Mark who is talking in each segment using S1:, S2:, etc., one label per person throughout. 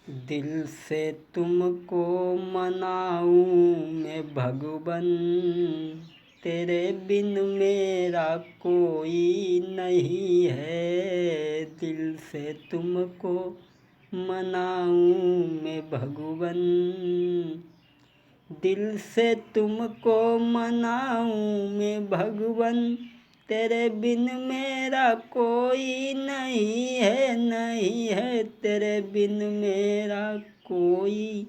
S1: दिल से तुमको मनाऊं मैं भगवन, तेरे बिन मेरा कोई नहीं है। दिल से तुमको मनाऊं मैं भगवन, दिल से तुमको मनाऊं मैं भगवन, तेरे बिन मेरा कोई नहीं है, नहीं है। तेरे बिन मेरा कोई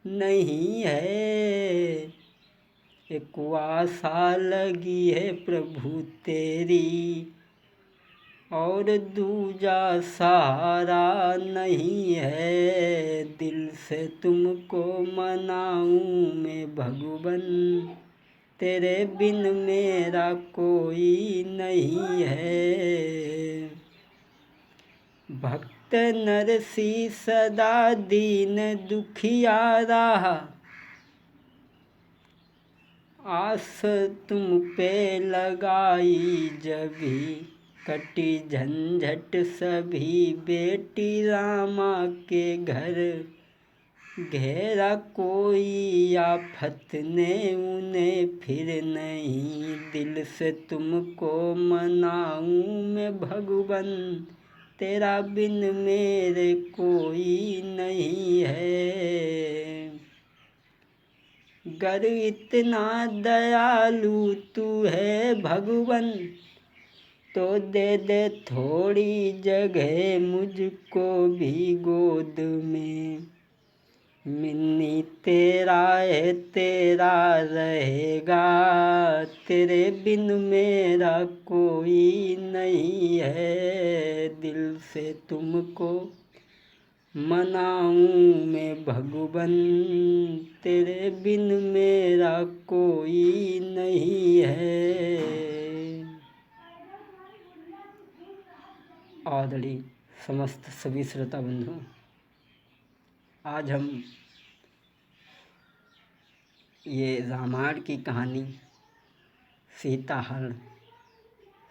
S1: नहीं है। एक आशा लगी है प्रभु तेरी, और दूजा सहारा नहीं है। दिल से तुमको मनाऊं मैं भगवन, तेरे बिन मेरा कोई नहीं है। भक्त नरसी सदा दीन दुखियारा, आस तुम पे लगाई जभी कटी झंझट सभी। बेटी रामा के घर घेरा कोई आफत ने उन्हें फिर नहीं। दिल से तुमको मनाऊं मैं भगवन, तेरा बिन मेरे कोई नहीं है। गर इतना दयालु तू है भगवन, तो दे दे थोड़ी जगह मुझको भी गोद में। मिन्नी तेरा है तेरा रहेगा, तेरे बिन मेरा कोई नहीं है। दिल से तुमको मनाऊं मैं भगवन, तेरे बिन मेरा कोई नहीं है। आदरणीय समस्त सभी श्रोता बंधु, आज हम ये रामायण की कहानी सीता हरण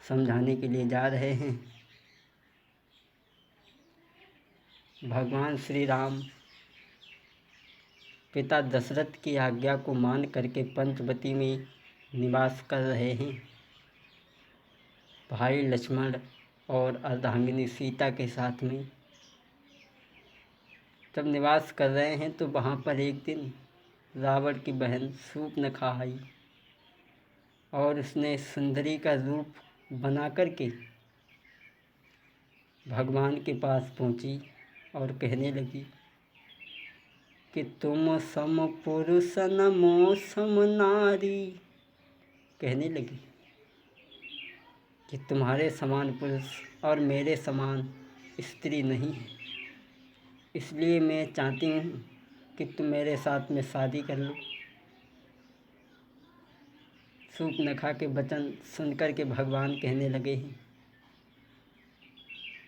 S1: समझाने के लिए जा रहे हैं। भगवान श्री राम पिता दशरथ की आज्ञा को मान करके पंचवटी में निवास कर रहे हैं। भाई लक्ष्मण और अर्धांगिनी सीता के साथ में जब निवास कर रहे हैं तो वहाँ पर एक दिन रावण की बहन शूर्पणखा आई और उसने सुंदरी का रूप बना करके भगवान के पास पहुँची और कहने लगी कि तुम सम पुरुष नमो सम नारी। कहने लगी कि तुम्हारे समान पुरुष और मेरे समान स्त्री नहीं है, इसलिए मैं चाहती हूँ कि तुम मेरे साथ में शादी कर लो। शूर्पणखा के वचन सुनकर के भगवान कहने लगे हैं,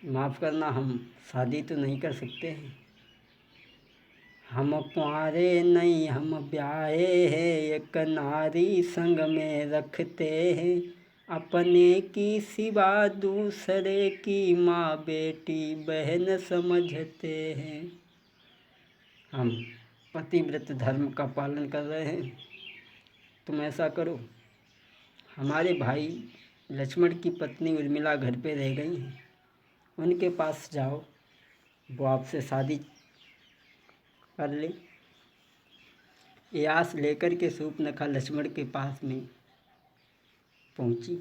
S1: माफ़ करना, हम शादी तो नहीं कर सकते हैं। हम कुंवारे नहीं, हम ब्याहे हैं, एक नारी संग में रखते हैं। अपने की सिवा दूसरे की माँ बेटी बहन समझते हैं। हम पतिव्रत धर्म का पालन कर रहे हैं। तुम ऐसा करो, हमारे भाई लक्ष्मण की पत्नी उर्मिला घर पे रह गई हैं, उनके पास जाओ, वो आपसे शादी कर ले। ये आस लेकर के शूर्पणखा लक्ष्मण के पास में पहुंची।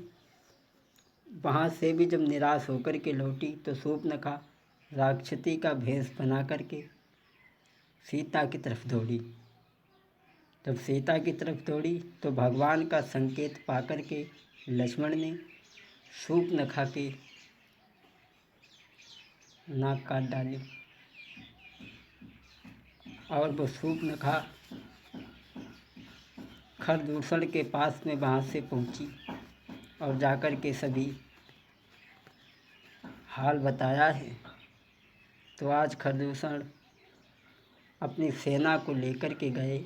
S1: वहाँ से भी जब निराश होकर के लौटी तो शूर्पणखा राक्षसी का भेष बना करके सीता की तरफ दौड़ी। जब सीता की तरफ दौड़ी तो भगवान का संकेत पाकर के लक्ष्मण ने शूर्पणखा की नाक काट डाली और वो शूर्पणखा खरदूषण के पास में वहाँ से पहुँची और जाकर के सभी हाल बताया है। तो आज खरदूषण अपनी सेना को लेकर के गए,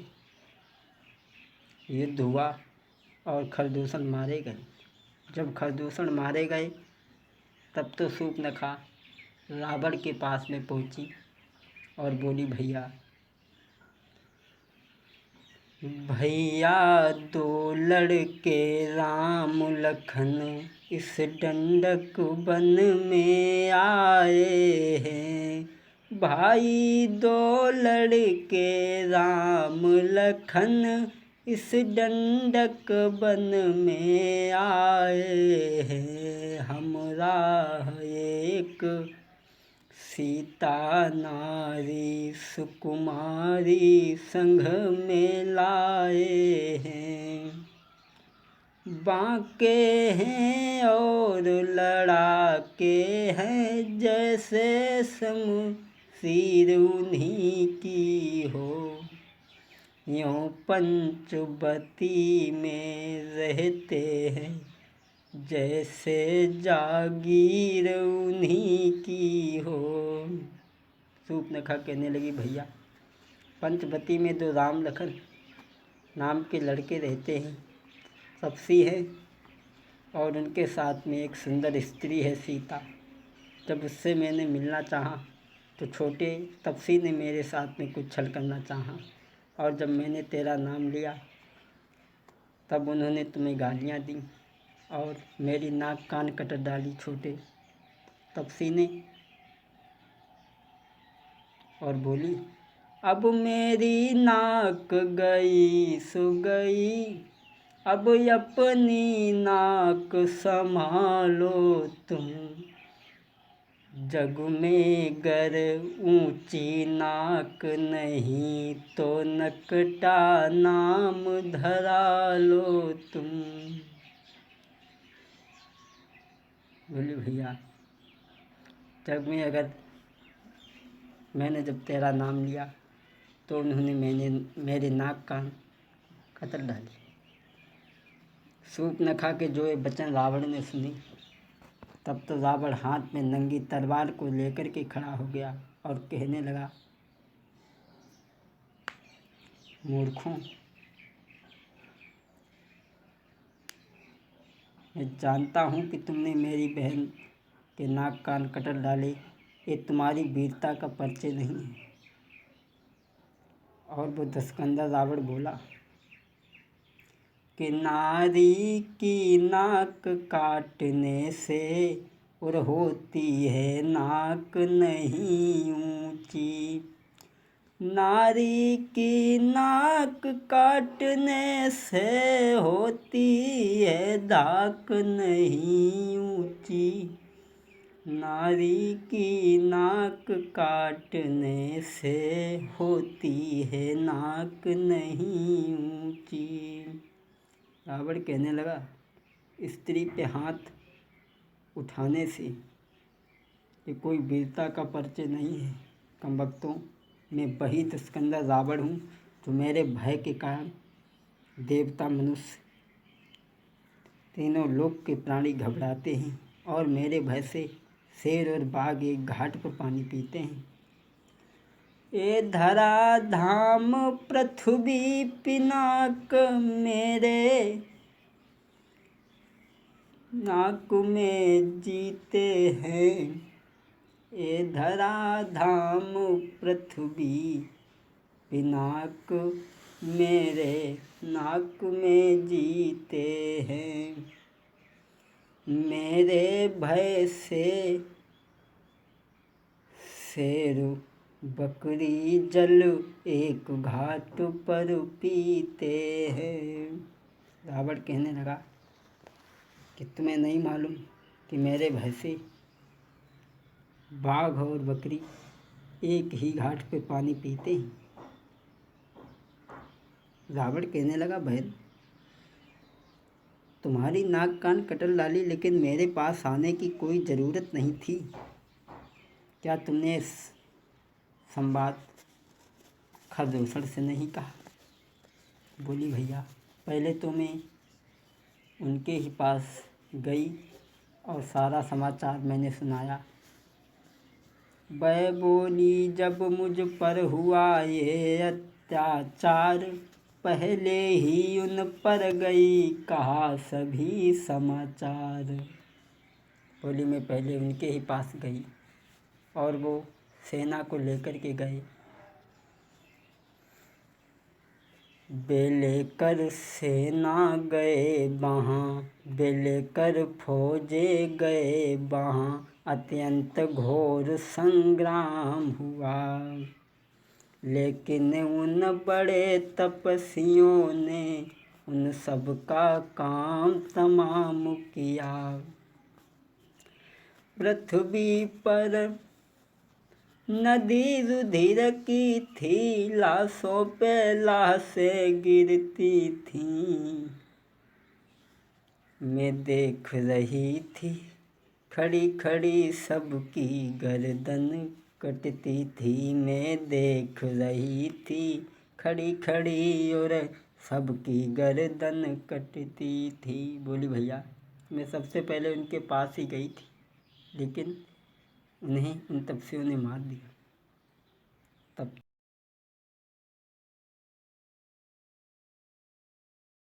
S1: युद्ध हुआ और खरदूषण मारे गए। जब खरदूषण मारे गए तब तो शूर्पणखा रावण के पास में पहुंची और बोली भैया भैया दो लड़के राम लखन इस डंडक वन में आए हैं। भाई दो लड़के राम लखन इस डंडक वन में आए हैं। हमरा एक सीता नारी सुकुमारी संग में लाए हैं। बांके हैं और लड़ाके हैं जैसे शमशीर उन्हीं की हो। यूं पंचवटी में रहते हैं जैसे जागीर उन्हीं की हो। शूर्पणखा कहने लगी भैया पंचवटी में दो राम लखन नाम के लड़के रहते हैं, तपसी है और उनके साथ में एक सुंदर स्त्री है सीता। जब उससे मैंने मिलना चाहा तो छोटे तपसी ने मेरे साथ में कुछ छल करना चाहा और जब मैंने तेरा नाम लिया तब उन्होंने तुम्हें गालियाँ दी और मेरी नाक कान कतर डाली छोटे तपसी ने और बोली अब मेरी नाक गई सो गई, अब अपनी नाक संभालो तुम। जग में गर ऊंची नाक नहीं तो नकटा नाम धरा लो तुम। बोली भैया जग में अगर मैंने जब तेरा नाम लिया तो उन्होंने मेरे नाक कान कतर डाली। शूर्पणखा के जो ये वचन रावण ने सुनी तब तो रावण हाथ में नंगी तलवार को लेकर के खड़ा हो गया और कहने लगा मूर्खों, मैं जानता हूँ कि तुमने मेरी बहन के नाक कान कतर डाले, ये तुम्हारी वीरता का परिचय नहीं है। और वो दसकंधा रावण बोला कि नारी की नाक काटने से और होती है नाक नहीं ऊंची। नारी की नाक काटने से होती है धाक नहीं ऊंची। नारी की नाक काटने से होती है नाक नहीं ऊंची। रावण कहने लगा स्त्री पे हाथ उठाने से ये कोई वीरता का परिचय नहीं है। कमबख्तों, मैं वही दसकंधा रावण हूँ जो मेरे भय के कारण देवता मनुष्य तीनों लोक के प्राणी घबराते हैं और मेरे भय से शेर और बाघ एक घाट पर पानी पीते हैं। ए धरा धाम पृथ्वी पिनाक मेरे नाक में जीते हैं। ए धरा धाम पृथ्वी पिनाक मेरे नाक में जीते हैं। मेरे भय से शेर बकरी जल एक घाट पर पीते हैं। रावण कहने लगा कि तुम्हें नहीं मालूम कि मेरे भय से बाघ और बकरी एक ही घाट पे पानी पीते हैं। रावण कहने लगा बहन तुम्हारी नाक कान कटर डाली लेकिन मेरे पास आने की कोई ज़रूरत नहीं थी। क्या तुमने इस संवाद खरदूषण से नहीं कहा? बोली भैया पहले तो मैं उनके ही पास गई और सारा समाचार मैंने सुनाया। वह बोली जब मुझ पर हुआ ये अत्याचार पहले ही उन पर गई कहा सभी समाचार। बोली मैं पहले उनके ही पास गई और वो सेना को लेकर के गए। वे लेकर सेना गए वहाँ, वे लेकर फौजे गए वहाँ, अत्यंत घोर संग्राम हुआ। लेकिन उन बड़े तपस्वियों ने उन सब का काम तमाम किया। पृथ्वी पर नदी रुधिर की थी, लाशों पे लाशें गिरती थीं। मैं देख रही थी खड़ी खड़ी सबकी गर्दन कटती थी। मैं देख रही थी खड़ी खड़ी और सबकी गर्दन कटती थी। बोली भैया मैं सबसे पहले उनके पास ही गई थी, लेकिन उन्हें उन तपस्वियों ने मार दिया। तब